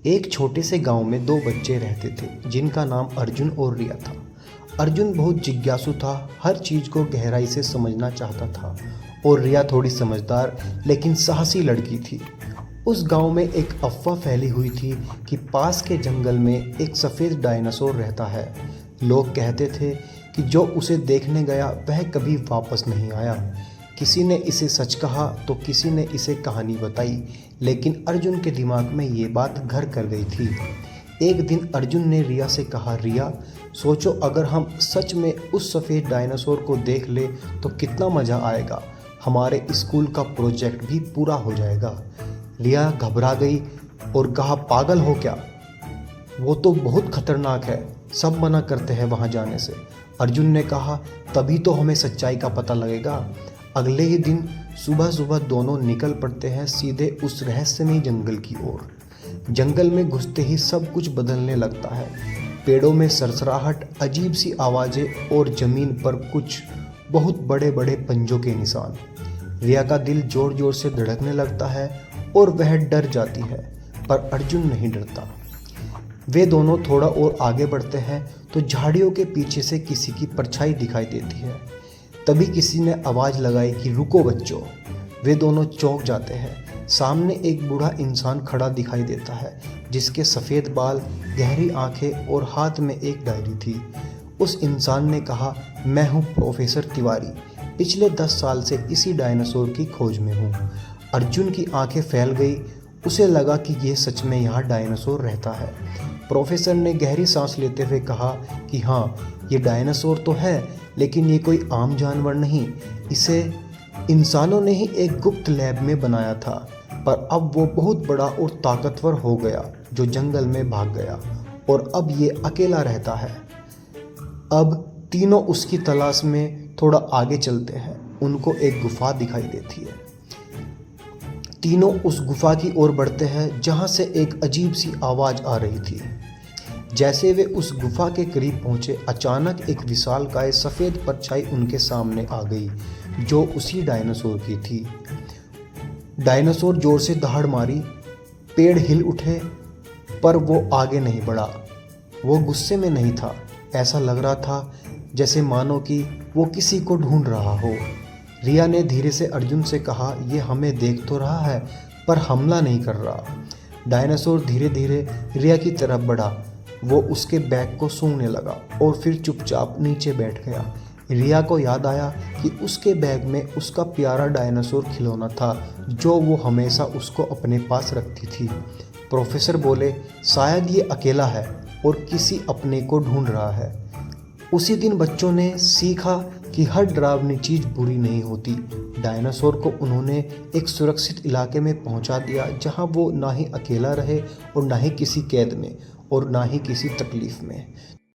एक छोटे से गांव में दो बच्चे रहते थे जिनका नाम अर्जुन और रिया था। अर्जुन बहुत जिज्ञासु था, हर चीज़ को गहराई से समझना चाहता था और रिया थोड़ी समझदार लेकिन साहसी लड़की थी। उस गांव में एक अफवाह फैली हुई थी कि पास के जंगल में एक सफ़ेद डायनासोर रहता है। लोग कहते थे कि जो उसे देखने गया वह कभी वापस नहीं आया। किसी ने इसे सच कहा तो किसी ने इसे कहानी बताई, लेकिन अर्जुन के दिमाग में ये बात घर कर गई थी। एक दिन अर्जुन ने रिया से कहा, रिया सोचो अगर हम सच में उस सफ़ेद डायनासोर को देख ले तो कितना मज़ा आएगा, हमारे स्कूल का प्रोजेक्ट भी पूरा हो जाएगा। रिया घबरा गई और कहा, पागल हो क्या, वो तो बहुत खतरनाक है, सब मना करते हैं वहाँ जाने से। अर्जुन ने कहा, तभी तो हमें सच्चाई का पता लगेगा। अगले ही दिन सुबह सुबह दोनों निकल पड़ते हैं सीधे उस रहस्यमयी जंगल की ओर। जंगल में घुसते ही सब कुछ बदलने लगता है। पेड़ों में सरसराहट, अजीब सी आवाज़ें और ज़मीन पर कुछ बहुत बड़े बड़े पंजों के निशान। रिया का दिल जोर जोर से धड़कने लगता है और वह डर जाती है, पर अर्जुन नहीं डरता। वे दोनों थोड़ा और आगे बढ़ते हैं तो झाड़ियों के पीछे से किसी की परछाई दिखाई देती है। तभी किसी ने आवाज़ लगाई कि रुको बच्चों। वे दोनों चौंक जाते हैं। सामने एक बूढ़ा इंसान खड़ा दिखाई देता है जिसके सफ़ेद बाल, गहरी आंखें और हाथ में एक डायरी थी। उस इंसान ने कहा, मैं हूँ प्रोफेसर तिवारी, पिछले 10 साल से इसी डायनासोर की खोज में हूँ। अर्जुन की आंखें फैल गई, उसे लगा कि यह सच में यहाँ डायनासोर रहता है। प्रोफेसर ने गहरी सांस लेते हुए कहा कि हाँ, ये डायनासोर तो है, लेकिन ये कोई आम जानवर नहीं, इसे इंसानों ने ही एक गुप्त लैब में बनाया था, पर अब वो बहुत बड़ा और ताकतवर हो गया जो जंगल में भाग गया और अब ये अकेला रहता है। अब तीनों उसकी तलाश में थोड़ा आगे चलते हैं। उनको एक गुफा दिखाई देती है। तीनों उस गुफा की ओर बढ़ते हैं जहाँ से एक अजीब सी आवाज़ आ रही थी। जैसे वे उस गुफा के करीब पहुँचे, अचानक एक विशालकाय सफ़ेद परछाई उनके सामने आ गई जो उसी डायनासोर की थी। डायनासोर जोर से दहाड़ मारी, पेड़ हिल उठे, पर वो आगे नहीं बढ़ा। वो गुस्से में नहीं था, ऐसा लग रहा था जैसे मानो कि वो किसी को ढूंढ रहा हो। रिया ने धीरे से अर्जुन से कहा, ये हमें देख तो रहा है पर हमला नहीं कर रहा। डायनासोर धीरे धीरे रिया की तरफ बढ़ा। वो उसके बैग को सूंघने लगा और फिर चुपचाप नीचे बैठ गया। रिया को याद आया कि उसके बैग में उसका प्यारा डायनासोर खिलौना था जो वो हमेशा उसको अपने पास रखती थी। प्रोफेसर बोले, शायद ये अकेला है और किसी अपने को ढूंढ रहा है। उसी दिन बच्चों ने सीखा कि हर डरावनी चीज़ बुरी नहीं होती। डायनासोर को उन्होंने एक सुरक्षित इलाके में पहुंचा दिया जहां वो ना ही अकेला रहे और ना ही किसी कैद में और ना ही किसी तकलीफ़ में।